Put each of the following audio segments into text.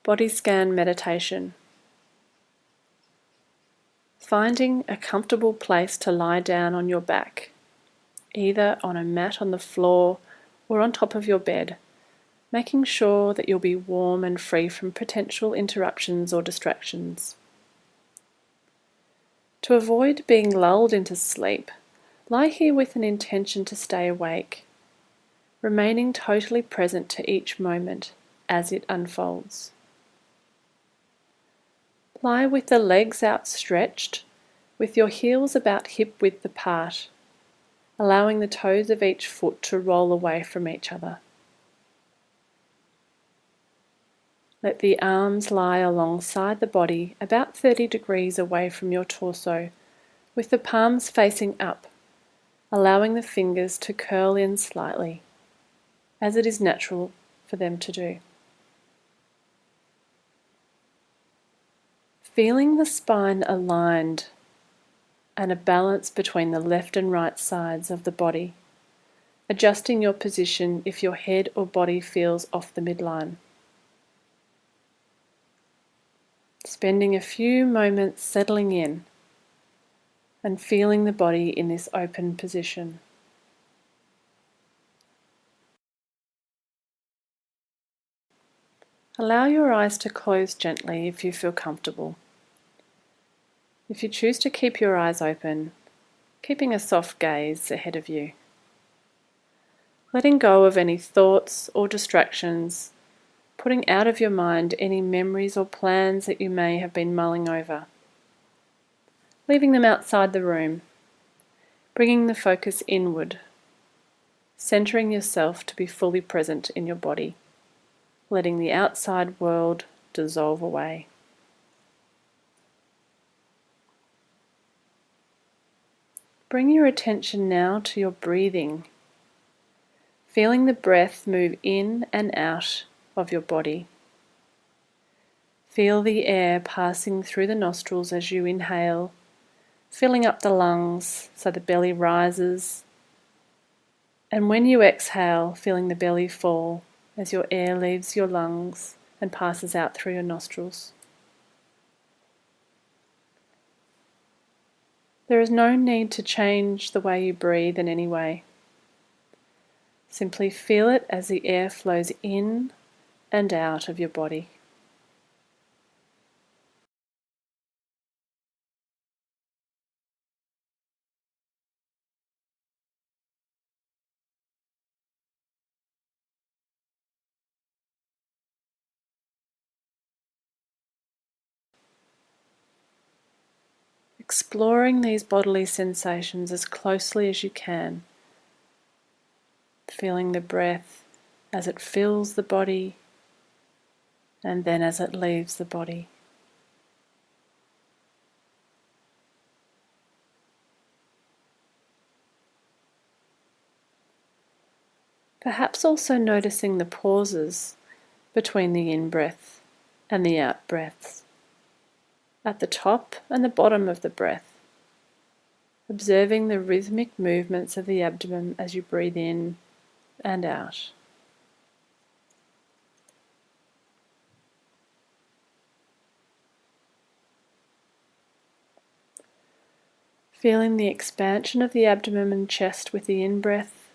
Body scan meditation. Finding a comfortable place to lie down on your back, either on a mat on the floor or on top of your bed, making sure that you'll be warm and free from potential interruptions or distractions. To avoid being lulled into sleep, lie here with an intention to stay awake, remaining totally present to each moment as it unfolds. Lie with the legs outstretched, with your heels about hip width apart, allowing the toes of each foot to roll away from each other. Let the arms lie alongside the body about 30 degrees away from your torso, with the palms facing up, allowing the fingers to curl in slightly, as it is natural for them to do. Feeling the spine aligned and a balance between the left and right sides of the body, adjusting your position if your head or body feels off the midline. Spending a few moments settling in and feeling the body in this open position. Allow your eyes to close gently if you feel comfortable. If you choose to keep your eyes open, keeping a soft gaze ahead of you. Letting go of any thoughts or distractions, putting out of your mind any memories or plans that you may have been mulling over. Leaving them outside the room, bringing the focus inward, centering yourself to be fully present in your body, letting the outside world dissolve away. Bring your attention now to your breathing, feeling the breath move in and out of your body. Feel the air passing through the nostrils as you inhale, filling up the lungs so the belly rises, and when you exhale, feeling the belly fall as your air leaves your lungs and passes out through your nostrils. There is no need to change the way you breathe in any way. Simply feel it as the air flows in and out of your body. Exploring these bodily sensations as closely as you can, feeling the breath as it fills the body and then as it leaves the body. Perhaps also noticing the pauses between the in-breath and the out-breaths, at the top and the bottom of the breath, observing the rhythmic movements of the abdomen as you breathe in and out. Feeling the expansion of the abdomen and chest with the in-breath,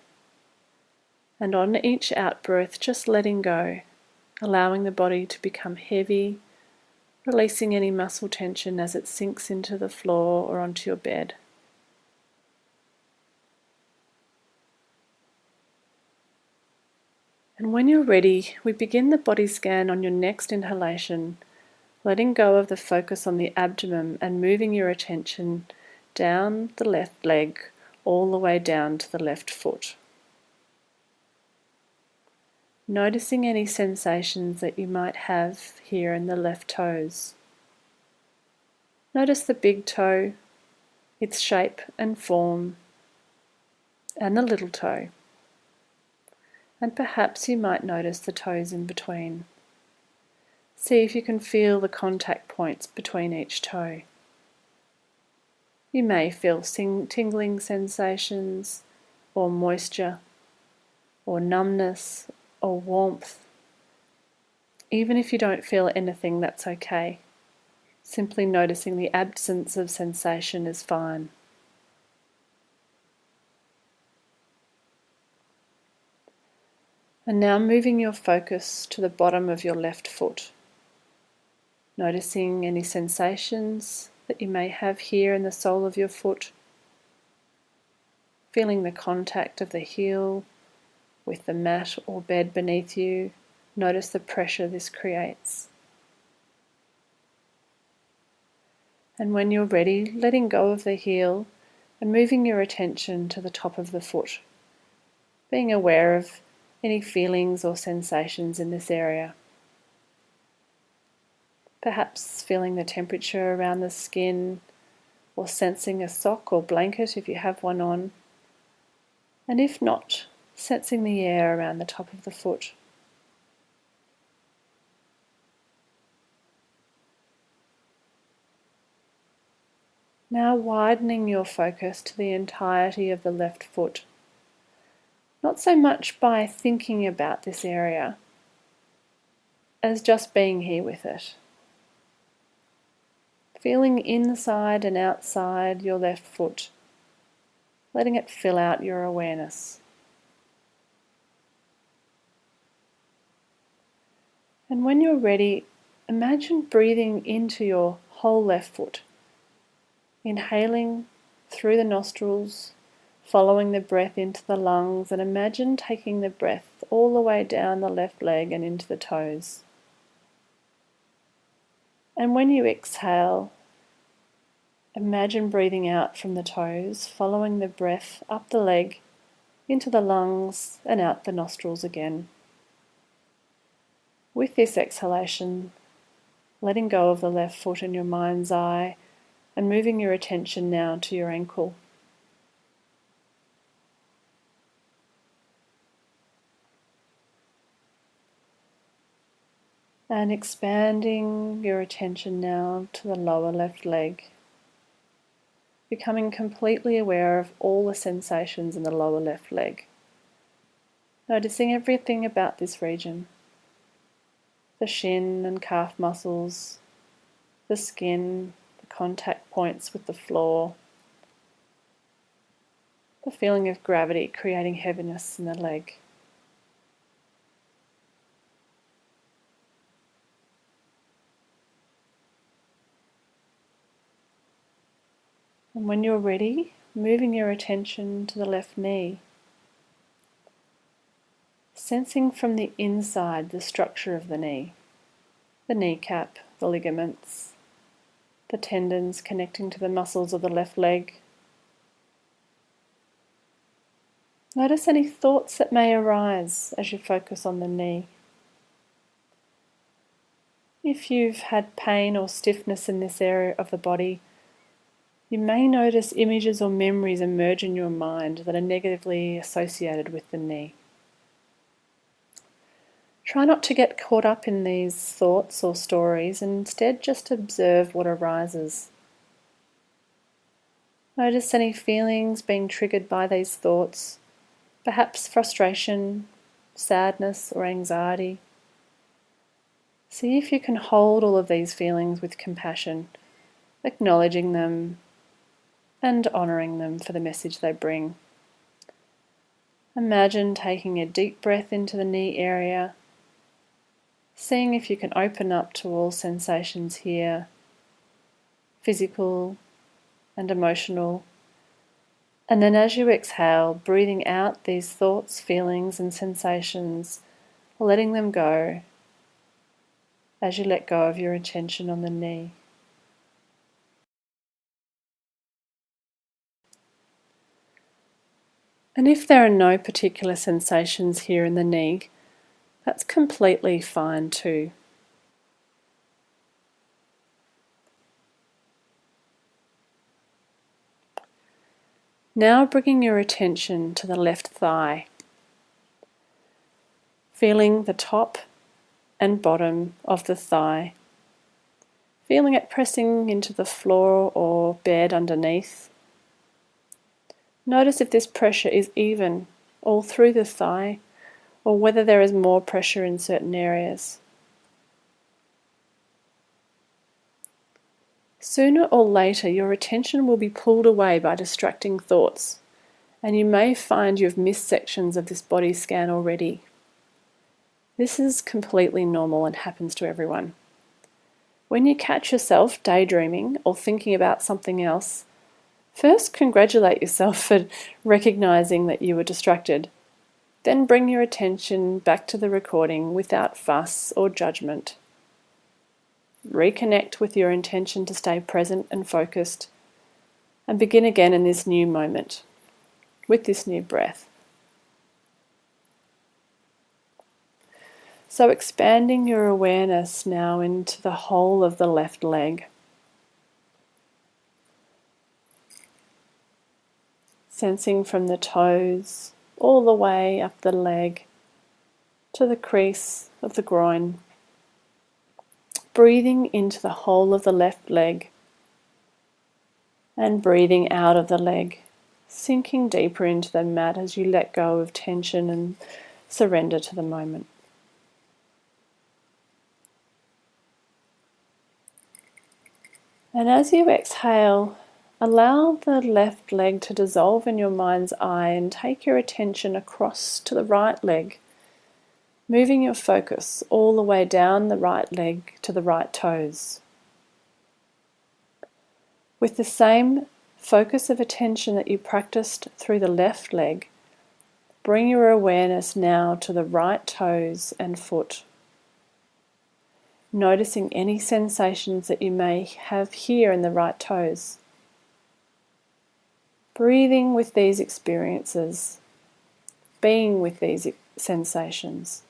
and on each out-breath just letting go, allowing the body to become heavy, releasing any muscle tension as it sinks into the floor or onto your bed. And when you're ready, we begin the body scan on your next inhalation, letting go of the focus on the abdomen and moving your attention down the left leg all the way down to the left foot. Noticing any sensations that you might have here in the left toes. Notice the big toe, its shape and form, and the little toe. And perhaps you might notice the toes in between. See if you can feel the contact points between each toe. You may feel tingling sensations, or moisture, or numbness, or warmth, Even if you don't feel anything, that's okay. Simply noticing the absence of sensation is fine. And now moving your focus to the bottom of your left foot. Noticing any sensations that you may have here in the sole of your foot. Feeling the contact of the heel with the mat or bed beneath you. Notice the pressure this creates. And when you're ready, letting go of the heel and moving your attention to the top of the foot, being aware of any feelings or sensations in this area. Perhaps feeling the temperature around the skin, or sensing a sock or blanket if you have one on, and if not, sensing the air around the top of the foot. Now widening your focus to the entirety of the left foot, not so much by thinking about this area as just being here with it. Feeling inside and outside your left foot, letting it fill out your awareness. And when you're ready, imagine breathing into your whole left foot. Inhaling through the nostrils, following the breath into the lungs, and imagine taking the breath all the way down the left leg and into the toes. And when you exhale, imagine breathing out from the toes, following the breath up the leg, into the lungs, and out the nostrils again. With this exhalation, letting go of the left foot in your mind's eye, and moving your attention now to your ankle. And expanding your attention now to the lower left leg, becoming completely aware of all the sensations in the lower left leg. Noticing everything about this region, the shin and calf muscles, the skin, the contact points with the floor, the feeling of gravity creating heaviness in the leg. And when you're ready, moving your attention to the left knee, sensing from the inside the structure of the knee, the kneecap, the ligaments, the tendons connecting to the muscles of the left leg. Notice any thoughts that may arise as you focus on the knee. If you've had pain or stiffness in this area of the body, you may notice images or memories emerge in your mind that are negatively associated with the knee. Try not to get caught up in these thoughts or stories, and instead just observe what arises. Notice any feelings being triggered by these thoughts, perhaps frustration, sadness, or anxiety. See if you can hold all of these feelings with compassion, acknowledging them and honouring them for the message they bring. Imagine taking a deep breath into the knee area, seeing if you can open up to all sensations here, physical and emotional. And then as you exhale, breathing out these thoughts, feelings and sensations, letting them go as you let go of your attention on the knee. And if there are no particular sensations here in the knee, that's completely fine too. Now bringing your attention to the left thigh, feeling the top and bottom of the thigh, feeling it pressing into the floor or bed underneath. Notice if this pressure is even all through the thigh, or whether there is more pressure in certain areas. Sooner or later, your attention will be pulled away by distracting thoughts, and you may find you've missed sections of this body scan already. This is completely normal and happens to everyone. When you catch yourself daydreaming or thinking about something else, first congratulate yourself for recognizing that you were distracted. Then bring your attention back to the recording without fuss or judgment. Reconnect with your intention to stay present and focused, and begin again in this new moment, with this new breath. So expanding your awareness now into the whole of the left leg. Sensing from the toes all the way up the leg to the crease of the groin. Breathing into the whole of the left leg and breathing out of the leg, sinking deeper into the mat as you let go of tension and surrender to the moment. And as you exhale, allow the left leg to dissolve in your mind's eye and take your attention across to the right leg, moving your focus all the way down the right leg to the right toes. With the same focus of attention that you practiced through the left leg, bring your awareness now to the right toes and foot. Noticing any sensations that you may have here in the right toes. Breathing with these experiences, being with these sensations.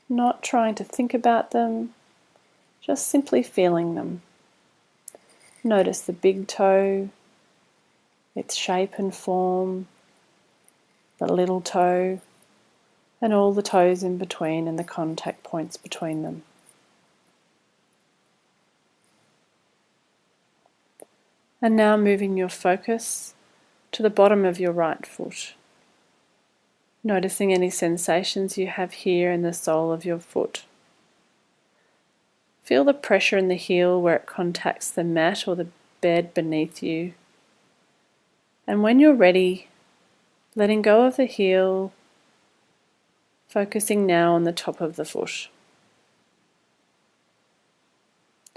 Not trying to think about them, just simply feeling them. Notice the big toe, its shape and form, the little toe, and all the toes in between and the contact points between them. And now moving your focus to the bottom of your right foot. Noticing any sensations you have here in the sole of your foot. Feel the pressure in the heel where it contacts the mat or the bed beneath you. And when you're ready, letting go of the heel, focusing now on the top of the foot.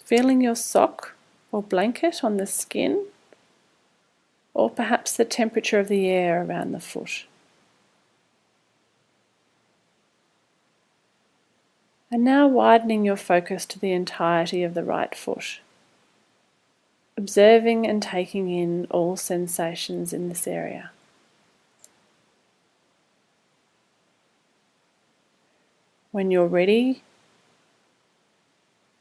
Feeling your sock or blanket on the skin, or perhaps the temperature of the air around the foot. And now widening your focus to the entirety of the right foot, observing and taking in all sensations in this area. When you're ready,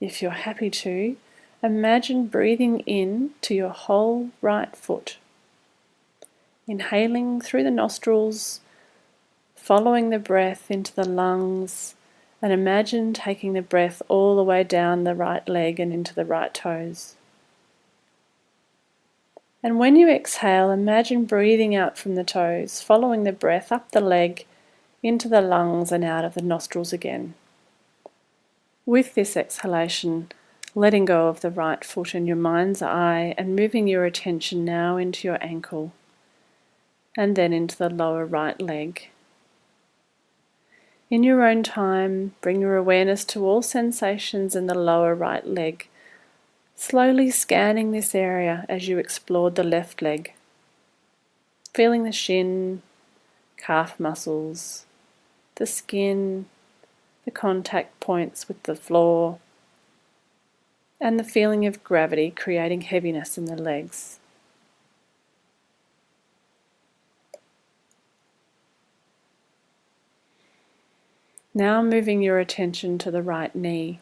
if you're happy to, imagine breathing in to your whole right foot. Inhaling through the nostrils, following the breath into the lungs, and imagine taking the breath all the way down the right leg and into the right toes. And when you exhale, imagine breathing out from the toes, following the breath up the leg, into the lungs and out of the nostrils again. With this exhalation, letting go of the right foot in your mind's eye and moving your attention now into your ankle and then into the lower right leg. In your own time, bring your awareness to all sensations in the lower right leg, slowly scanning this area as you explored the left leg, feeling the shin, calf muscles, the skin, the contact points with the floor, and the feeling of gravity creating heaviness in the legs. Now moving your attention to the right knee.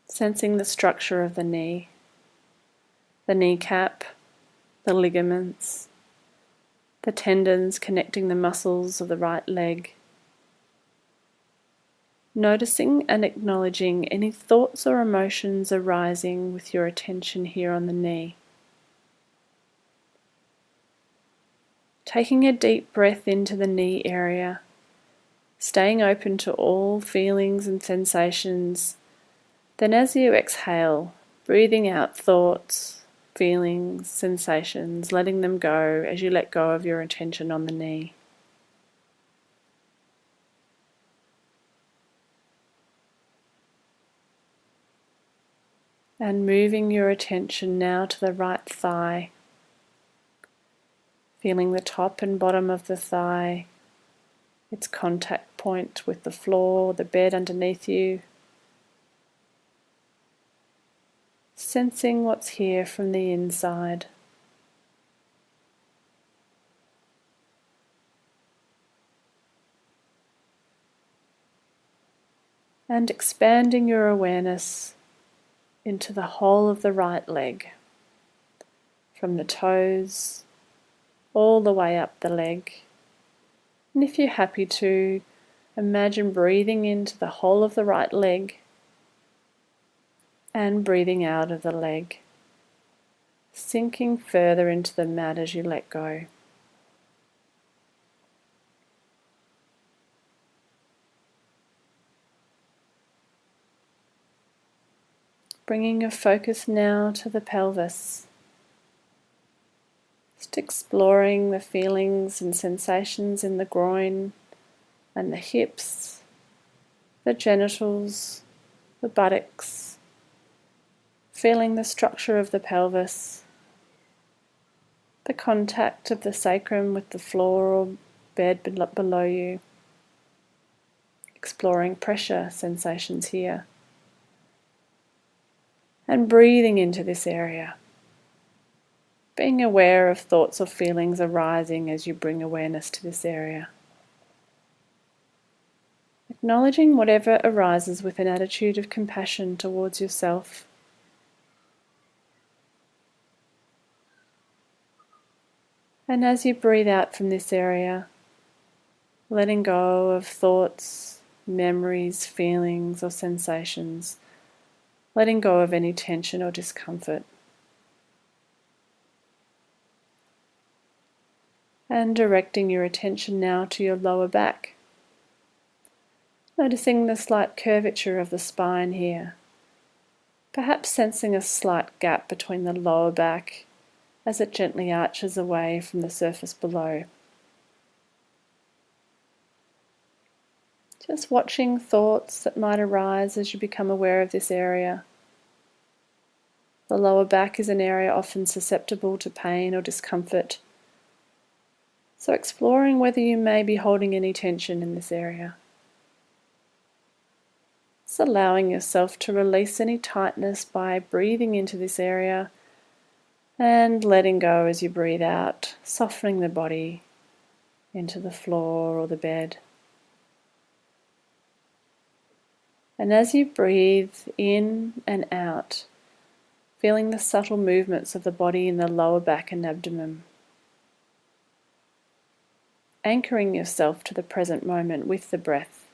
Sensing the structure of the kneecap, the ligaments, the tendons connecting the muscles of the right leg. Noticing and acknowledging any thoughts or emotions arising with your attention here on the knee. Taking a deep breath into the knee area, staying open to all feelings and sensations. Then as you exhale, breathing out thoughts, feelings, sensations, letting them go as you let go of your attention on the knee. And moving your attention now to the right thigh, feeling the top and bottom of the thigh, its contact point with the floor, the bed underneath you. Sensing what's here from the inside. And expanding your awareness into the whole of the right leg, from the toes all the way up the leg. And if you're happy to, imagine breathing into the whole of the right leg and breathing out of the leg, sinking further into the mat as you let go. Bringing your focus now to the pelvis. Just exploring the feelings and sensations in the groin and the hips, the genitals, the buttocks, feeling the structure of the pelvis, the contact of the sacrum with the floor or bed below you, exploring pressure sensations here, and breathing into this area. Being aware of thoughts or feelings arising as you bring awareness to this area. Acknowledging whatever arises with an attitude of compassion towards yourself. And as you breathe out from this area, letting go of thoughts, memories, feelings, or sensations, letting go of any tension or discomfort. And directing your attention now to your lower back. Noticing the slight curvature of the spine here. Perhaps sensing a slight gap between the lower back as it gently arches away from the surface below. Just watching thoughts that might arise as you become aware of this area. The lower back is an area often susceptible to pain or discomfort. So exploring whether you may be holding any tension in this area. Just allowing yourself to release any tightness by breathing into this area and letting go as you breathe out, softening the body into the floor or the bed. And as you breathe in and out, feeling the subtle movements of the body in the lower back and abdomen. Anchoring yourself to the present moment with the breath.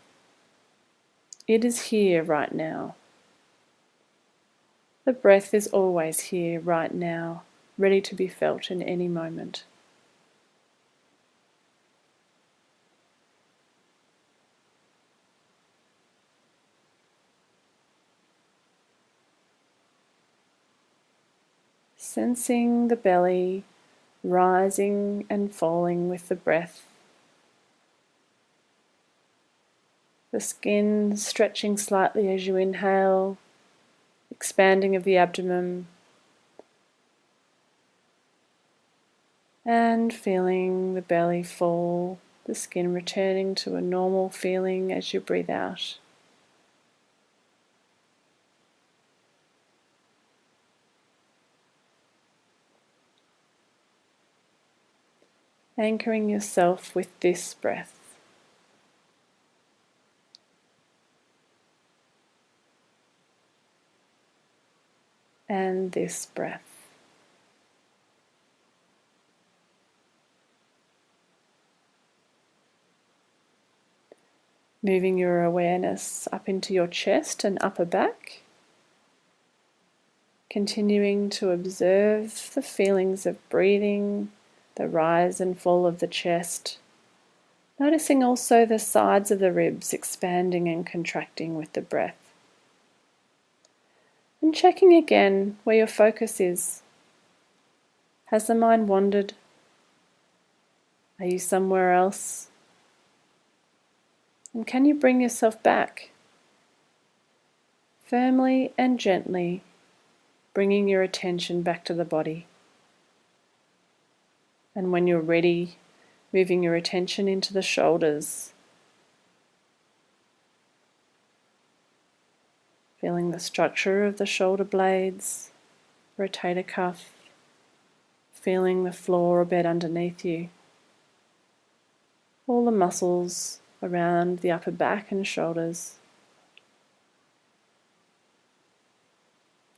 It is here right now. The breath is always here right now, ready to be felt in any moment. Sensing the belly rising and falling with the breath. The skin stretching slightly as you inhale, expanding of the abdomen, and feeling the belly fall, the skin returning to a normal feeling as you breathe out. Anchoring yourself with this breath. And this breath. Moving your awareness up into your chest and upper back. Continuing to observe the feelings of breathing, the rise and fall of the chest, Noticing also the sides of the ribs expanding and contracting with the breath. And checking again where your focus is. Has the mind wandered? Are you somewhere else? And can you bring yourself back? Firmly and gently bringing your attention back to the body. And when you're ready, moving your attention into the shoulders. Feeling the structure of the shoulder blades, rotator cuff, feeling the floor or bed underneath you. All the muscles around the upper back and shoulders.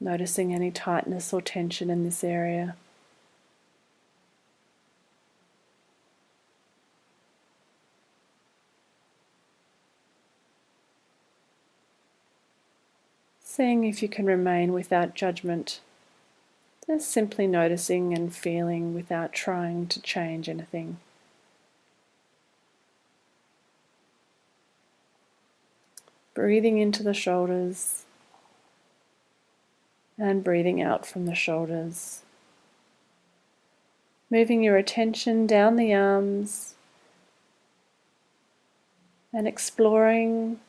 Noticing any tightness or tension in this area. Seeing if you can remain without judgment. Just simply noticing and feeling without trying to change anything. Breathing into the shoulders and breathing out from the shoulders. Moving your attention down the arms and exploring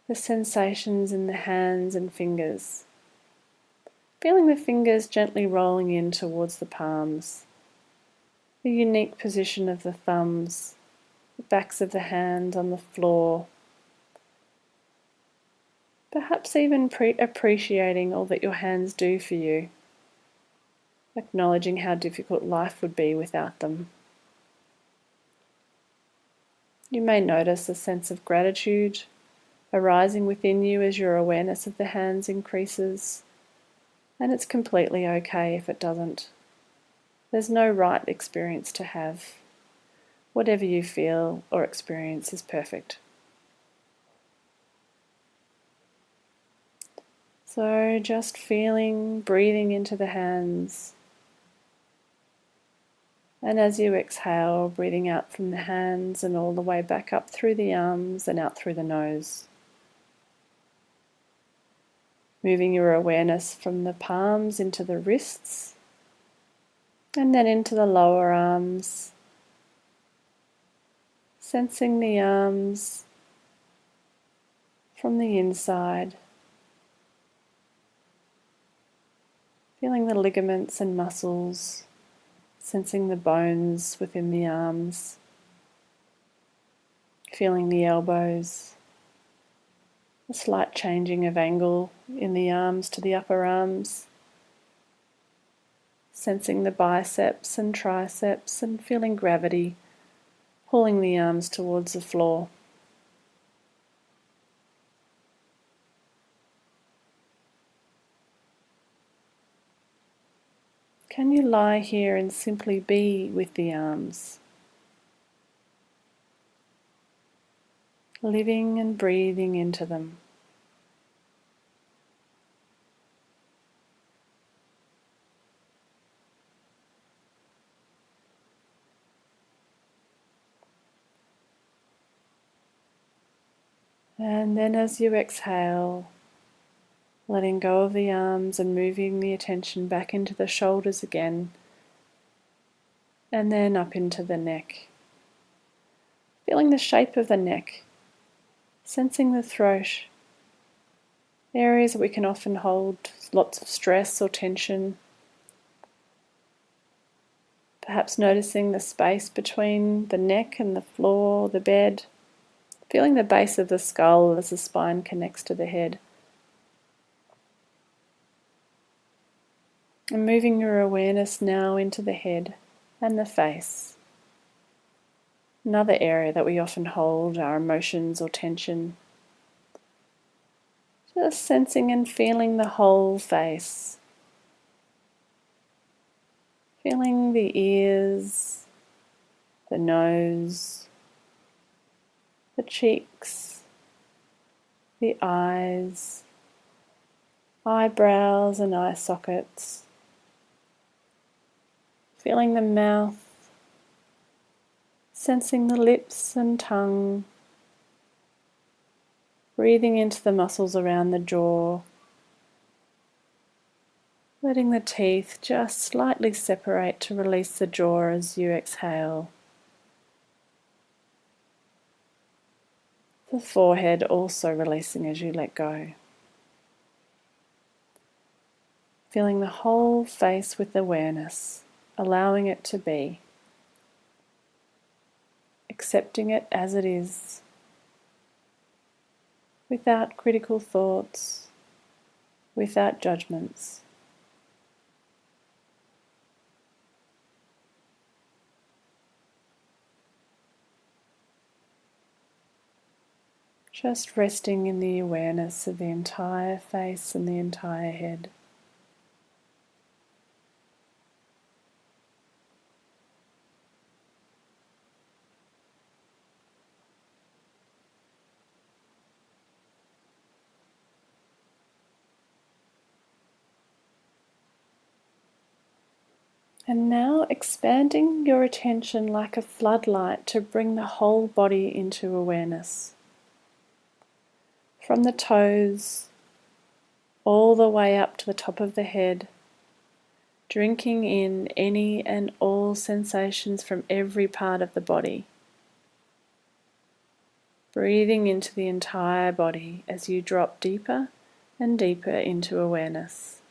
the sensations in the hands and fingers. Feeling the fingers gently rolling in towards the palms. The unique position of the thumbs, the backs of the hand on the floor. Perhaps even appreciating all that your hands do for you. Acknowledging how difficult life would be without them. You may notice a sense of gratitude arising within you as your awareness of the hands increases, and it's completely okay if it doesn't. There's no right experience to have. Whatever you feel or experience is perfect. So just feeling, breathing into the hands. And as you exhale, breathing out from the hands and all the way back up through the arms and out through the nose. Moving your awareness from the palms into the wrists and then into the lower arms. Sensing the arms from the inside. Feeling the ligaments and muscles. Sensing the bones within the arms. Feeling the elbows. A slight changing of angle in the arms to the upper arms. Sensing the biceps and triceps and feeling gravity pulling the arms towards the floor. Can you lie here and simply be with the arms? Living and breathing into them. And then as you exhale, letting go of the arms and moving the attention back into the shoulders again, and then up into the neck. Feeling the shape of the neck, sensing the throat, areas that we can often hold lots of stress or tension. Perhaps noticing the space between the neck and the floor, the bed. Feeling the base of the skull as the spine connects to the head. And moving your awareness now into the head and the face. Another area that we often hold our emotions or tension. Just sensing and feeling the whole face. Feeling the ears, the nose, the cheeks, the eyes, eyebrows and eye sockets. Feeling the mouth, Sensing the lips and tongue, breathing into the muscles around the jaw, letting the teeth just slightly separate to release the jaw as you exhale. The forehead also releasing as you let go. Feeling the whole face with awareness, allowing it to be, accepting it as it is, without critical thoughts, without judgments. Just resting in the awareness of the entire face and the entire head. And now expanding your attention like a floodlight to bring the whole body into awareness. From the toes all the way up to the top of the head, drinking in any and all sensations from every part of the body. Breathing into the entire body as you drop deeper and deeper into awareness.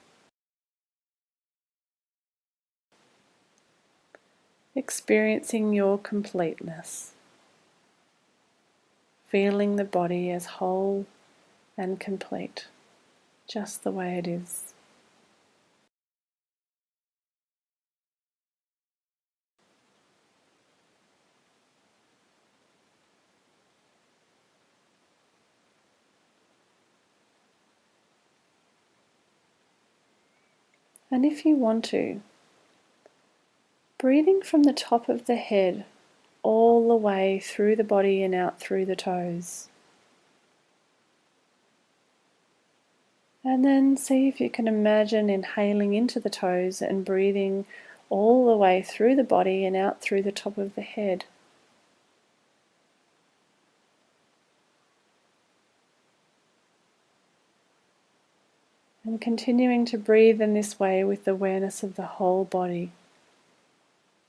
Experiencing your completeness. Feeling the body as whole and complete, just the way it is. And if you want to, breathing from the top of the head all the way through the body and out through the toes. And then see if you can imagine inhaling into the toes and breathing all the way through the body and out through the top of the head. And continuing to breathe in this way with awareness of the whole body,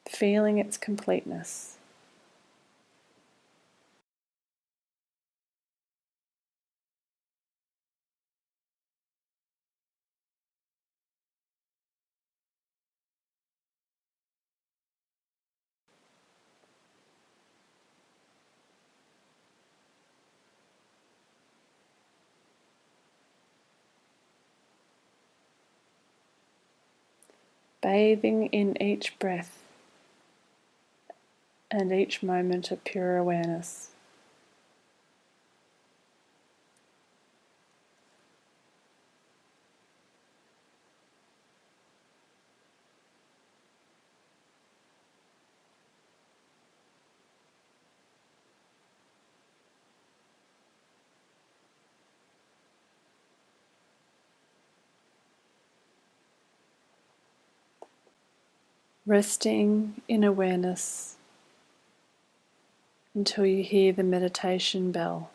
feeling its completeness. Bathing in each breath and each moment of pure awareness. Resting in awareness until you hear the meditation bell.